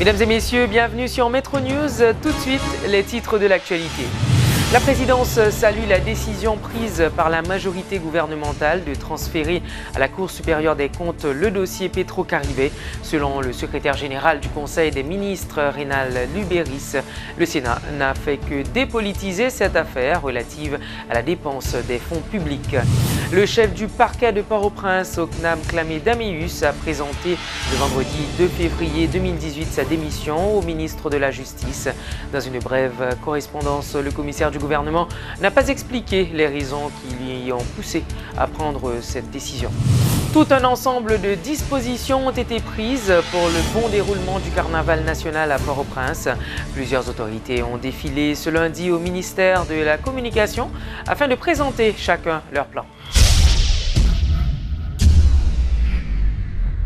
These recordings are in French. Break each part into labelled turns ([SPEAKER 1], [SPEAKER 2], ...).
[SPEAKER 1] Mesdames et messieurs, bienvenue sur Metro News. Tout de suite, les titres de l'actualité. La présidence salue la décision prise par la majorité gouvernementale de transférer à la Cour supérieure des comptes le dossier Petro-Caribé. Selon le secrétaire général du Conseil des ministres, Reynald Lubéris, le Sénat n'a fait que dépolitiser cette affaire relative à la dépense des fonds publics. Le chef du parquet de Port-au-Prince, Oknam Klamé Daméus, a présenté le vendredi 2 février 2018 sa démission au ministre de la Justice. Dans une brève correspondance, le commissaire du gouvernement n'a pas expliqué les raisons qui lui ont poussé à prendre cette décision. Tout un ensemble de dispositions ont été prises pour le bon déroulement du carnaval national à Port-au-Prince. Plusieurs autorités ont défilé ce lundi au ministère de la Communication afin de présenter chacun leur plan.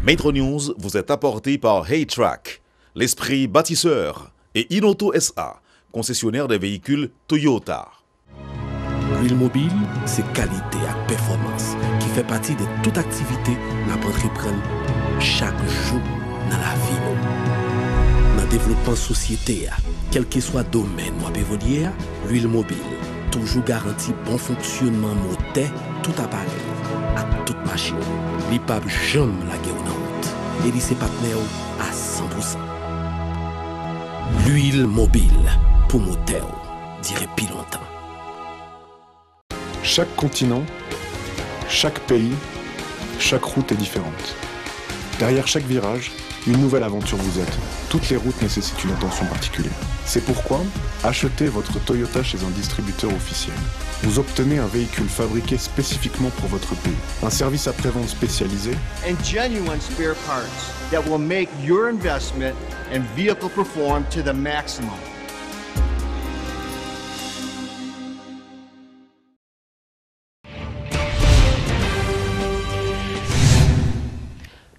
[SPEAKER 2] Metro News vous est apporté par Haytrack, l'esprit bâtisseur, et Inoto SA, concessionnaire des véhicules Toyota.
[SPEAKER 3] L'huile mobile, c'est qualité et performance qui fait partie de toute activité qu'on peut entreprendre chaque jour dans la vie. Dans le développement de la société, quel que soit le domaine où évoluer, l'huile mobile toujours garantit bon fonctionnement moteur, tout appareil, à toute machine. Il ne peut jamais la guerre en route. Et ses partenaires à 100%. L'huile mobile pour moteur, dirait plus longtemps.
[SPEAKER 4] Chaque continent, chaque pays, chaque route est différente. Derrière chaque virage, une nouvelle aventure vous attend. Toutes les routes nécessitent une attention particulière. C'est pourquoi, achetez votre Toyota chez un distributeur officiel. Vous obtenez un véhicule fabriqué spécifiquement pour votre pays, un service après-vente spécialisé
[SPEAKER 5] and genuine spare parts that will make your investment and vehicle perform to the maximum.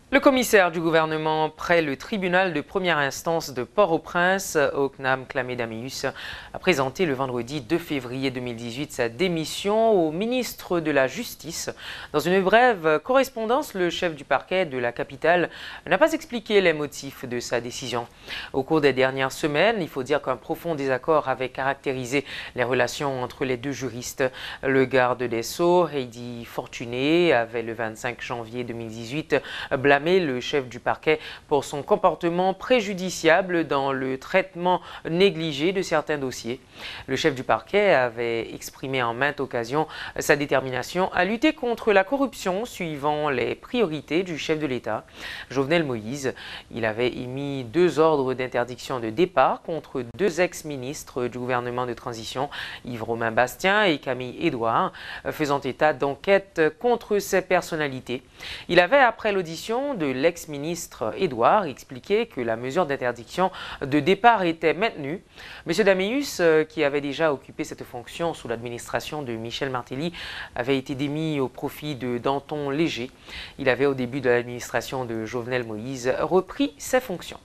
[SPEAKER 1] Le commissaire du gouvernement près le tribunal de première instance de Port-au-Prince, Oknam Klamé Daméus, a présenté le vendredi 2 février 2018 sa démission au ministre de la Justice. Dans une brève correspondance, le chef du parquet de la capitale n'a pas expliqué les motifs de sa décision. Au cours des dernières semaines, il faut dire qu'un profond désaccord avait caractérisé les relations entre les deux juristes. Le garde des Sceaux, Heidi Fortuné, avait le 25 janvier 2018 blâmé le chef du parquet pour son comportement préjudiciable dans le traitement négligé de certains dossiers. Le chef du parquet avait exprimé en maintes occasions sa détermination à lutter contre la corruption suivant les priorités du chef de l'État, Jovenel Moïse. Il avait émis 2 ordres d'interdiction de départ contre 2 ex-ministres du gouvernement de transition, Yves-Romain Bastien et Camille Édouard, faisant état d'enquêtes contre ces personnalités. Il avait, après l'audition de l'ex-ministre Édouard, expliqué que la mesure d'interdiction de départ était maintenue. M. Daméus, qui avait déjà occupé cette fonction sous l'administration de Michel Martelly, avait été démis au profit de Danton Léger. Il avait, au début de l'administration de Jovenel Moïse, repris ses fonctions.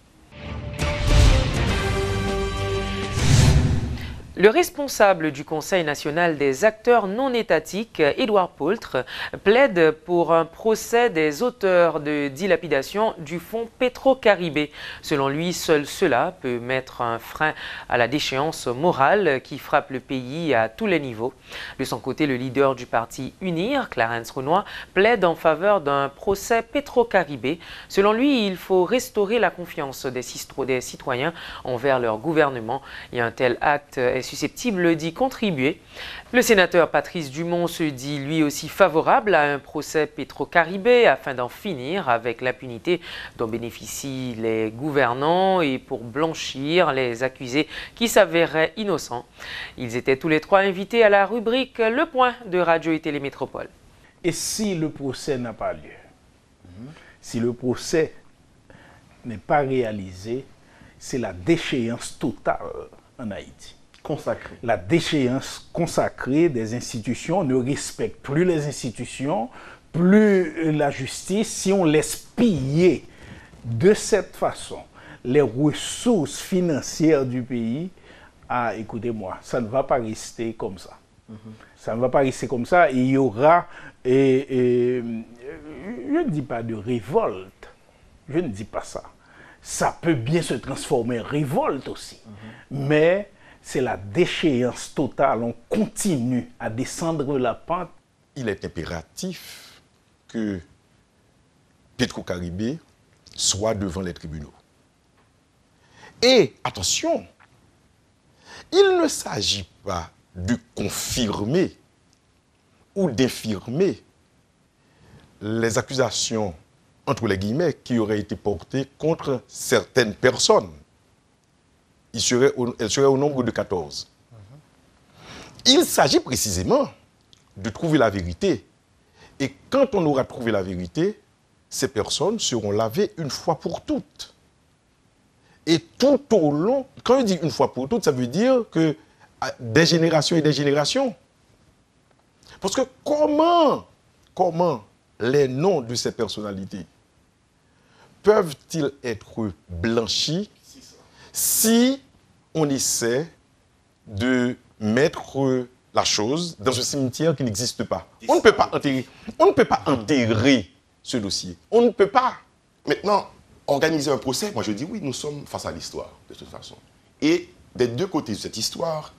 [SPEAKER 1] Le responsable du Conseil national des acteurs non étatiques, Édouard Poultre, plaide pour un procès des auteurs de dilapidation du fonds Petro-Caribé. Selon lui, seul cela peut mettre un frein à la déchéance morale qui frappe le pays à tous les niveaux. De son côté, le leader du parti UNIR, Clarence Renoir, plaide en faveur d'un procès Petro-Caribé. Selon lui, il faut restaurer la confiance des citoyens envers leur gouvernement et un tel acte est susceptible d'y contribuer. Le sénateur Patrice Dumont se dit lui aussi favorable à un procès Petro-Caribé afin d'en finir avec l'impunité dont bénéficient les gouvernants et pour blanchir les accusés qui s'avéraient innocents. Ils étaient tous les 3 invités à la rubrique Le Point de Radio et Télémétropole.
[SPEAKER 6] Et si le procès n'a pas lieu, si le procès n'est pas réalisé, c'est la déchéance totale en Haïti.
[SPEAKER 7] Consacré.
[SPEAKER 6] La déchéance consacrée des institutions, on ne respecte plus les institutions, plus la justice. Si on laisse piller de cette façon les ressources financières du pays, écoutez-moi, ça ne va pas rester comme ça. Ça ne va pas rester comme ça. Il y aura, je ne dis pas de révolte, je ne dis pas ça. ça peut bien se transformer en révolte aussi. Mais c'est la déchéance totale. On continue à descendre la pente.
[SPEAKER 7] Il est impératif que Petro-Caribé soit devant les tribunaux. Et attention, il ne s'agit pas de confirmer ou d'infirmer les accusations, entre les guillemets, qui auraient été portées contre certaines personnes. Elles seraient au nombre de 14. Il s'agit précisément de trouver la vérité. Et quand on aura trouvé la vérité, ces personnes seront lavées une fois pour toutes. Et tout au long, quand je dis une fois pour toutes, ça veut dire que des générations et des générations. Parce que comment les noms de ces personnalités peuvent-ils être blanchis si on essaie de mettre la chose dans un cimetière qui n'existe pas? On ne peut pas enterrer ce dossier. On ne peut pas.
[SPEAKER 8] Maintenant, organiser un procès, moi je dis oui, nous sommes face à l'histoire, de toute façon. Et des deux côtés de cette histoire,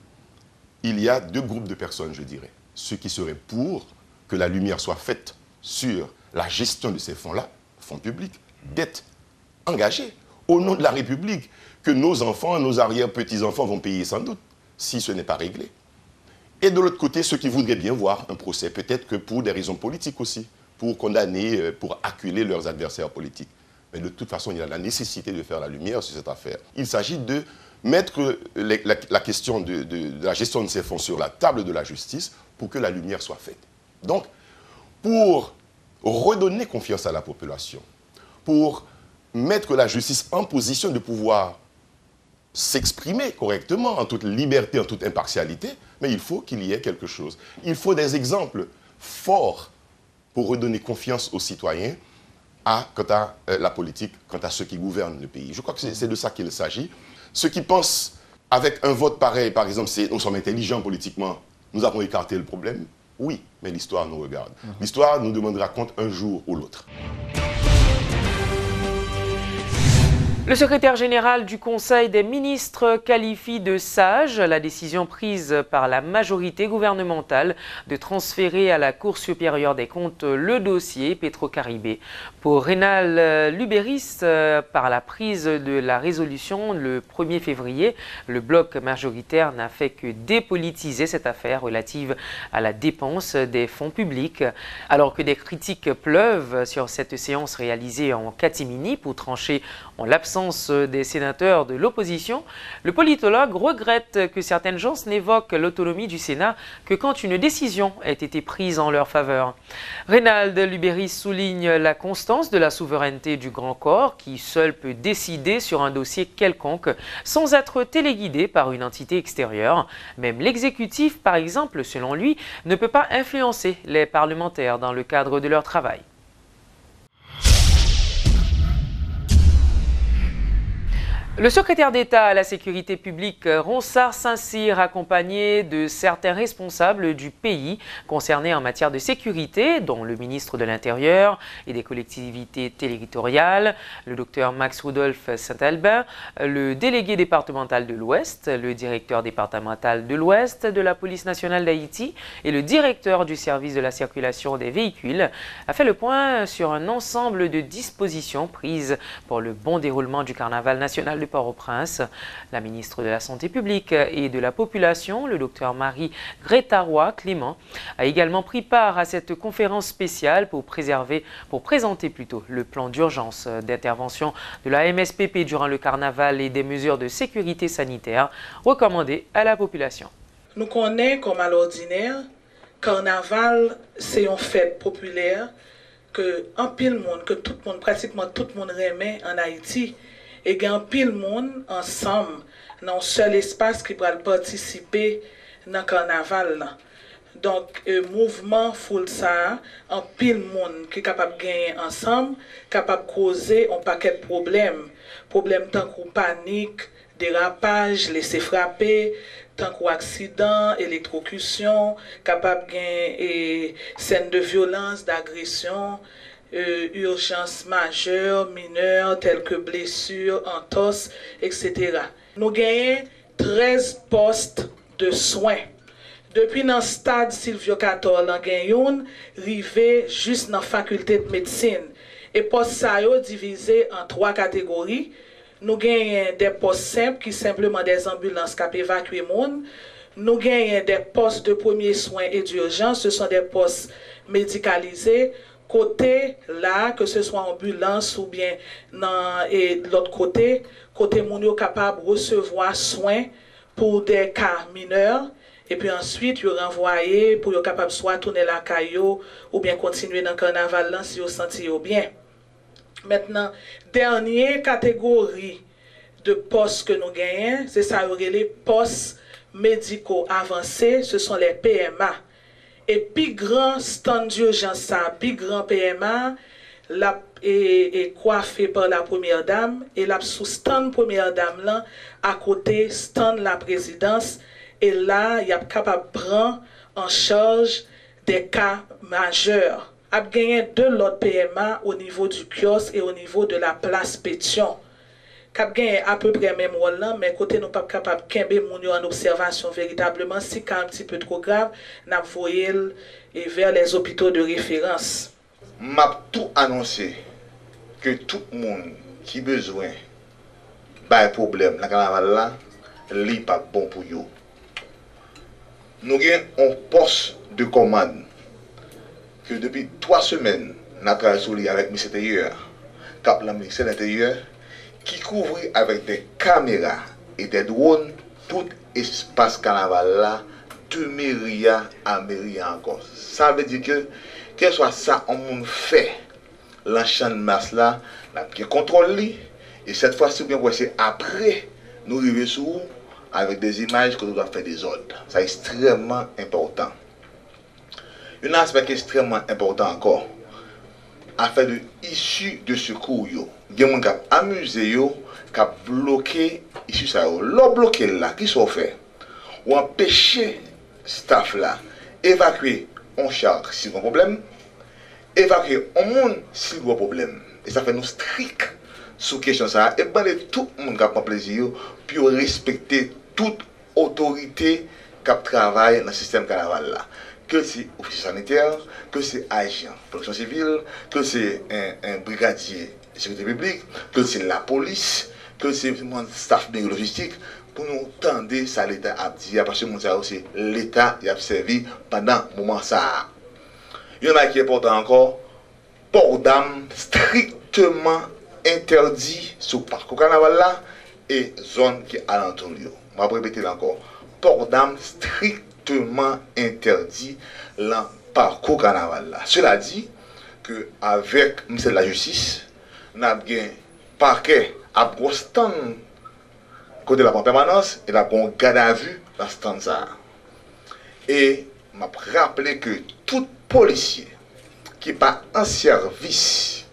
[SPEAKER 8] il y a deux groupes de personnes, je dirais. Ceux qui seraient pour que la lumière soit faite sur la gestion de ces fonds-là, fonds publics, dettes engagées au nom de la République, que nos enfants, nos arrière-petits-enfants vont payer sans doute, si ce n'est pas réglé. Et de l'autre côté, ceux qui voudraient bien voir un procès, peut-être que pour des raisons politiques aussi, pour condamner, pour acculer leurs adversaires politiques. Mais de toute façon, il y a la nécessité de faire la lumière sur cette affaire. Il s'agit de mettre la question de la gestion de ces fonds sur la table de la justice pour que la lumière soit faite. Donc, pour redonner confiance à la population, pour mettre la justice en position de pouvoir s'exprimer correctement, en toute liberté, en toute impartialité, mais il faut qu'il y ait quelque chose. Il faut des exemples forts pour redonner confiance aux citoyens quant à la politique, quant à ceux qui gouvernent le pays. Je crois que c'est de ça qu'il s'agit. Ceux qui pensent, avec un vote pareil, par exemple, nous sommes intelligents politiquement, nous avons écarté le problème, oui, mais l'histoire nous regarde. L'histoire nous demandera compte un jour ou l'autre.
[SPEAKER 1] Le secrétaire général du Conseil des ministres qualifie de sage la décision prise par la majorité gouvernementale de transférer à la Cour supérieure des comptes le dossier Petro-Caribé. Pour Rénal Lubéris, par la prise de la résolution le 1er février, le bloc majoritaire n'a fait que dépolitiser cette affaire relative à la dépense des fonds publics. Alors que des critiques pleuvent sur cette séance réalisée en catimini pour trancher en l'absence des sénateurs de l'opposition, le politologue regrette que certaines gens n'évoquent l'autonomie du Sénat que quand une décision ait été prise en leur faveur. Rénal Lubéris souligne la constance de la souveraineté du grand corps qui seul peut décider sur un dossier quelconque sans être téléguidé par une entité extérieure. Même l'exécutif, par exemple, selon lui, ne peut pas influencer les parlementaires dans le cadre de leur travail. Le secrétaire d'État à la sécurité publique, Ronsard Saint-Cyr, accompagné de certains responsables du pays concernés en matière de sécurité, dont le ministre de l'Intérieur et des collectivités territoriales, le docteur Max Rudolph Saint-Albin, le délégué départemental de l'Ouest, le directeur départemental de l'Ouest de la police nationale d'Haïti et le directeur du service de la circulation des véhicules, a fait le point sur un ensemble de dispositions prises pour le bon déroulement du carnaval national de Port-au-Prince. La ministre de la Santé publique et de la Population, le docteur Marie-Greta Clément, a également pris part à cette conférence spéciale pour présenter le plan d'urgence d'intervention de la MSPP durant le carnaval et des mesures de sécurité sanitaire recommandées à la population.
[SPEAKER 9] Nous connaissons comme à l'ordinaire, carnaval c'est une fête populaire que en pile monde, que tout le monde, pratiquement tout le monde remet en Haïti. Et il y a un pile monde ensemble dans un seul espace qui va participer dans le carnaval. Donc, mouvement full ça, un pile monde qui est capable de gagner ensemble, capable de causer un paquet de problèmes. Problèmes tant que panique, dérapage, laisser frapper, tant qu'accident, électrocution, capable de gagner scène de violence, d'agression, urgences majeures, mineures, telles que blessures, entorses, etc. Nous gagnons 13 postes de soins. Depuis le stade Silvio Cator, nous avons arrivé juste dans la faculté de médecine. Et postes ça divisés en 3 catégories. Nous avons des postes simples qui sont simplement des ambulances qui évacuent les gens. Nous avons des postes de premiers soins et d'urgence. Ce sont des postes médicalisés. Côté là, que ce soit ambulance ou bien et de l'autre côté moun yo capable de recevoir soins pour des cas mineurs. Et puis ensuite, ils renvoyé pour être capable soit tourner la caillou ou bien continuer dans le carnaval là, si vous sentez bien. Maintenant, dernière catégorie de postes que nous gagnons, c'est ça, les postes médicaux avancés, ce sont les PMA. Et puis grand stand d'urgence, puis grand PMA, est coiffé par la première dame, et la sous stand première dame là, à côté stand la présidence. Et là, il est capable de prendre en charge des cas majeurs. Il a gagné de l'autre PMA au niveau du kiosque et au niveau de la place Pétion. Il a gagné à peu près le même rôle là, mais côté nous pas capable de kembe moun en observation véritablement. Si c'est un petit peu trop grave, nous envoyé vers les hôpitaux de référence.
[SPEAKER 10] M'a tout annoncé que tout le monde qui a besoin d'un problème dans le carnaval là, n'est pas bon pour eux. Nous avons un poste de commande que depuis 3 semaines, nous avons travaillé avec le ministère de l'Intérieur, Cap la ministère de l'Intérieur, qui couvre avec des caméras et des drones tout espace carnaval là, de mairie à mairie encore. Ça veut dire que, quel soit ça, on fait l'enchaînement de masse là, nous contrôle et cette fois-ci, c'est après, nous arrivons sur avec des images que nous doivons faire des ordres. C'est extrêmement important. Un aspect extrêmement important encore, afin de issue de secours, il y a des gens qui ont amusé, qui ont bloqué issue ça. L'ont bloqué là, qui sont fait? Ou empêcher staff là, évacuer un char s'il y a un problème, évacuer un monde s'il y a un problème. Et ça fait nous strict sur question ça. Et ben tout le monde qui prend plaisir pour respecter toute autorité qui travaille dans le système carnaval là. Que c'est officier sanitaire, que c'est agent de protection civile, que c'est un brigadier de sécurité publique, que c'est la police, que c'est mon staff logistique, pour nous tendre ça l'État a dit, parce que c'est l'État qui a servi pendant ce moment ça. Il y en a qui est important encore, port d'armes strictement interdit sur le parcours carnaval là et zone qui est alentour. Je vais répéter encore. Port d'armes strictement interdit dans le parcours carnaval là. Cela dit que avec le ministère de la Justice, nous avons un parquet à stand côté de la permanence et la bon garde à vue dans ce stand ça. Et je vais rappeler que tout policier qui n'est pas en service,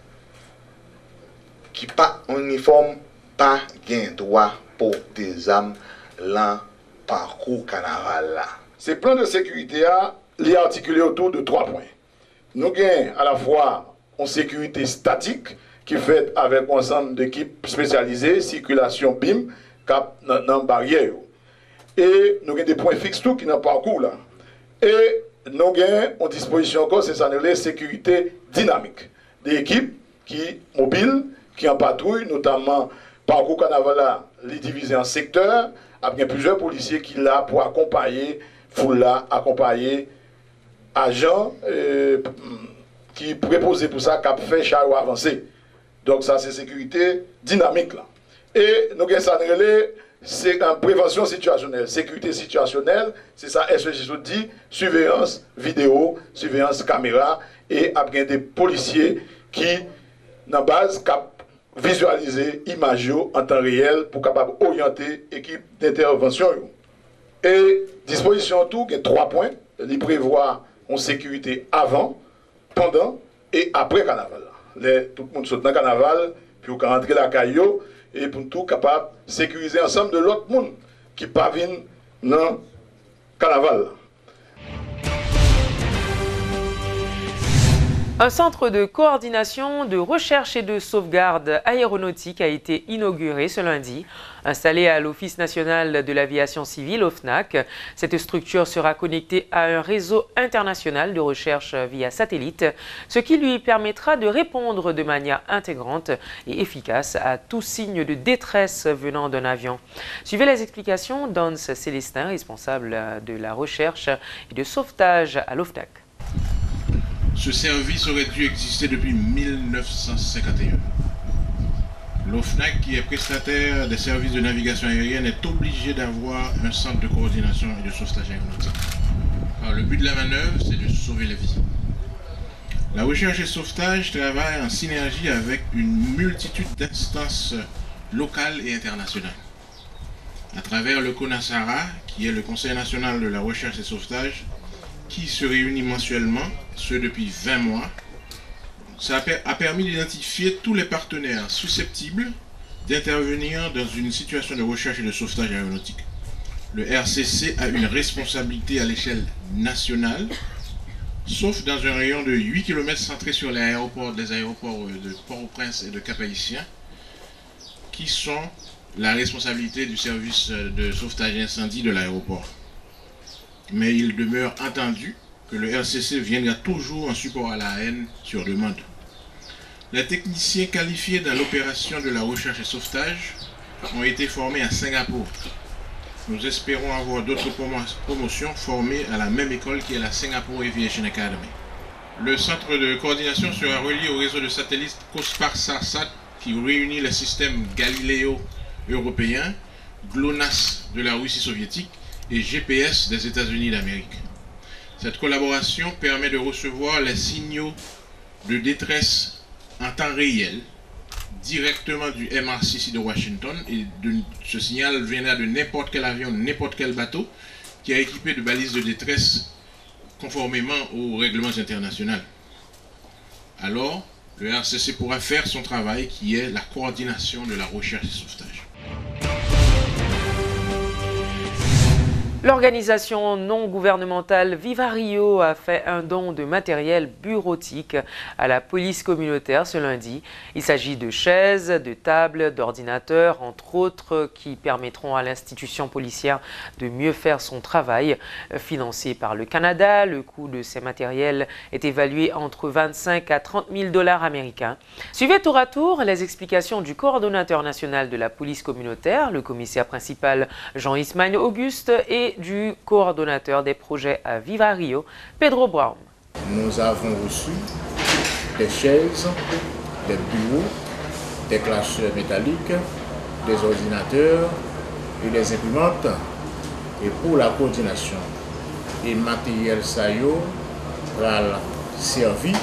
[SPEAKER 10] qui n'est pas en uniforme, pas gain droit pour des armes dans le parcours carnaval là.
[SPEAKER 11] Ces plans de sécurité est articulé autour de 3 points. Nous avons à la fois une sécurité statique qui est faite avec un ensemble d'équipes spécialisées, circulation BIM, cap dans barrière. Et nous avons des points fixes tout qui dans le parcours là. Et nous avons en disposition encore, c'est ça, la sécurité dynamique. Des équipes qui mobiles, qui en patrouille, notamment parcours carnaval là, les divisés en secteurs, avec plusieurs policiers qui sont là pour accompagner, accompagner agents qui préposés pour ça, qui ont fait chariot avancé. Donc ça, c'est sécurité dynamique là. Et nous avons ça, c'est en prévention situationnelle. Sécurité situationnelle, c'est ça, SEJ dit, surveillance vidéo, surveillance caméra, et après des policiers qui, dans la base, visualiser l'image en temps réel pour capable orienter l'équipe d'intervention. Et disposition tout, il y a 3 points. Il prévoit une sécurité avant, pendant et après carnaval. Tout le monde saute dans le carnaval, puis on rentrer la caillou, et pour tout capable de sécuriser ensemble de l'autre monde qui parvient dans le carnaval.
[SPEAKER 1] Un centre de coordination, de recherche et de sauvegarde aéronautique a été inauguré ce lundi. Installé à l'Office national de l'aviation civile, OFNAC, cette structure sera connectée à un réseau international de recherche via satellite, ce qui lui permettra de répondre de manière intégrante et efficace à tout signe de détresse venant d'un avion. Suivez les explications d'Hans Célestin, responsable de la recherche et de sauvetage à l'OFNAC.
[SPEAKER 12] Ce service aurait dû exister depuis 1951. L'OFNAC, qui est prestataire des services de navigation aérienne, est obligé d'avoir un centre de coordination et de sauvetage aéronautique. Alors, le but de la manœuvre, c'est de sauver les vies. La recherche et sauvetage travaille en synergie avec une multitude d'instances locales et internationales. À travers le CONASARA, qui est le Conseil national de la recherche et sauvetage, qui se réunit mensuellement, ce depuis 20 mois, ça a permis d'identifier tous les partenaires susceptibles d'intervenir dans une situation de recherche et de sauvetage aéronautique. Le RCC a une responsabilité à l'échelle nationale, sauf dans un rayon de 8 km centré sur les aéroports de Port-au-Prince et de Cap-Haïtien, qui sont la responsabilité du service de sauvetage incendie de l'aéroport. Mais il demeure entendu que le RCC viendra toujours en support à la AN sur demande. Les techniciens qualifiés dans l'opération de la recherche et sauvetage ont été formés à Singapour. Nous espérons avoir d'autres promotions formées à la même école qui est la Singapore Aviation Academy. Le centre de coordination sera relié au réseau de satellites COSPAR-SARSAT qui réunit les systèmes Galileo européens, GLONASS de la Russie soviétique et GPS des États-Unis d'Amérique. Cette collaboration permet de recevoir les signaux de détresse en temps réel directement du MRCC de Washington, et ce signal viendra de n'importe quel avion, n'importe quel bateau qui est équipé de balises de détresse conformément aux règlements internationaux. Alors, le RCC pourra faire son travail qui est la coordination de la recherche et sauvetage.
[SPEAKER 1] L'organisation non gouvernementale Viva Rio a fait un don de matériel bureautique à la police communautaire ce lundi. Il s'agit de chaises, de tables, d'ordinateurs, entre autres, qui permettront à l'institution policière de mieux faire son travail. Financé par le Canada, le coût de ces matériels est évalué entre 25 à 30 000 $ américains. Suivez tour à tour les explications du coordonnateur national de la police communautaire, le commissaire principal Jean-Ismaël Auguste, et du coordonnateur des projets à Viva Rio, Pedro Brown.
[SPEAKER 10] Nous avons reçu des chaises, des bureaux, des classeurs métalliques, des ordinateurs et des imprimantes, et pour la coordination. Et matériel saillot va servir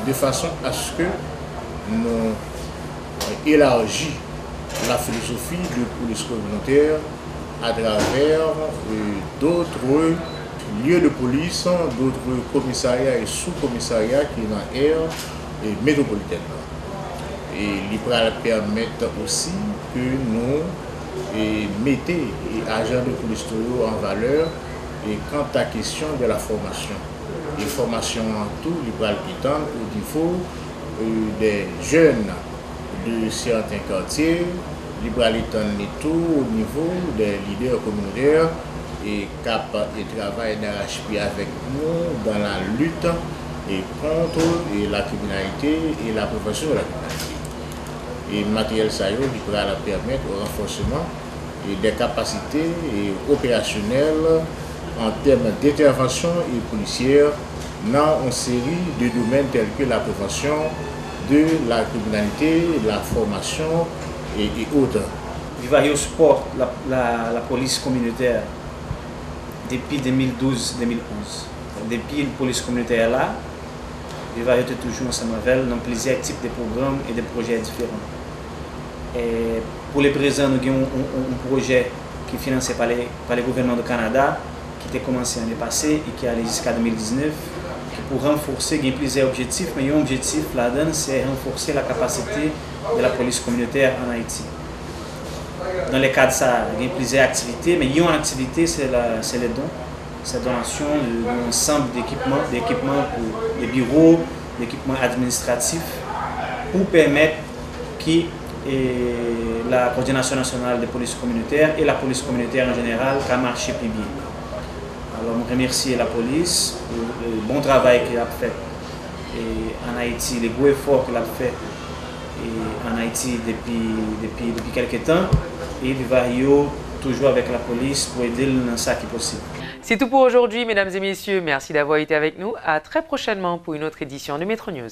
[SPEAKER 10] de façon à ce que nous élargissions la philosophie de police communautaire à travers d'autres lieux de police, d'autres commissariats et sous-commissariats qui sont dans l'aire métropolitaine. Et il va permettre aussi que nous mettions les agents de police en valeur et quant à la question de la formation. Les formations en tout, il va étendre au niveau des jeunes de certains quartiers, il va étendre tout au niveau des leaders communautaires et cap et travail d'arrache-pied avec nous dans la lutte et contre la criminalité et la prévention de la criminalité. Et le matériel saillot qui va permettre au renforcement des capacités opérationnelles en termes d'intervention et policière dans une série de domaines tels que la prévention de la criminalité, la formation et autres.
[SPEAKER 13] Viva Rio supporte la police communautaire depuis 2012-2011. Depuis la police communautaire là, Viva Rio est toujours ensemble avec elle dans plusieurs types de programmes et de projets différents. Et pour le présent, nous avons un projet qui est financé par le gouvernement du Canada, qui a commencé l'année passée et qui est allé jusqu'à 2019, qui pour renforcer, il y a plusieurs objectifs, mais un objectif là-dedans, c'est renforcer la capacité de la police communautaire en Haïti. Dans le cadre de ça, il y a plusieurs activités, mais une activité, c'est les dons. cette donation d'un ensemble d'équipements pour les bureaux, d'équipements administratifs, pour permettre que la coordination nationale des polices communautaires et la police communautaire en général puissent marcher plus bien. Alors, je remercie la police pour le bon travail qu'elle a fait en Haïti, les gros efforts qu'elle a fait en Haïti depuis quelques temps, et il va toujours avec la police pour aider dans ce qui est possible.
[SPEAKER 1] C'est tout pour aujourd'hui, mesdames et messieurs. Merci d'avoir été avec nous. À très prochainement pour une autre édition de Métro News.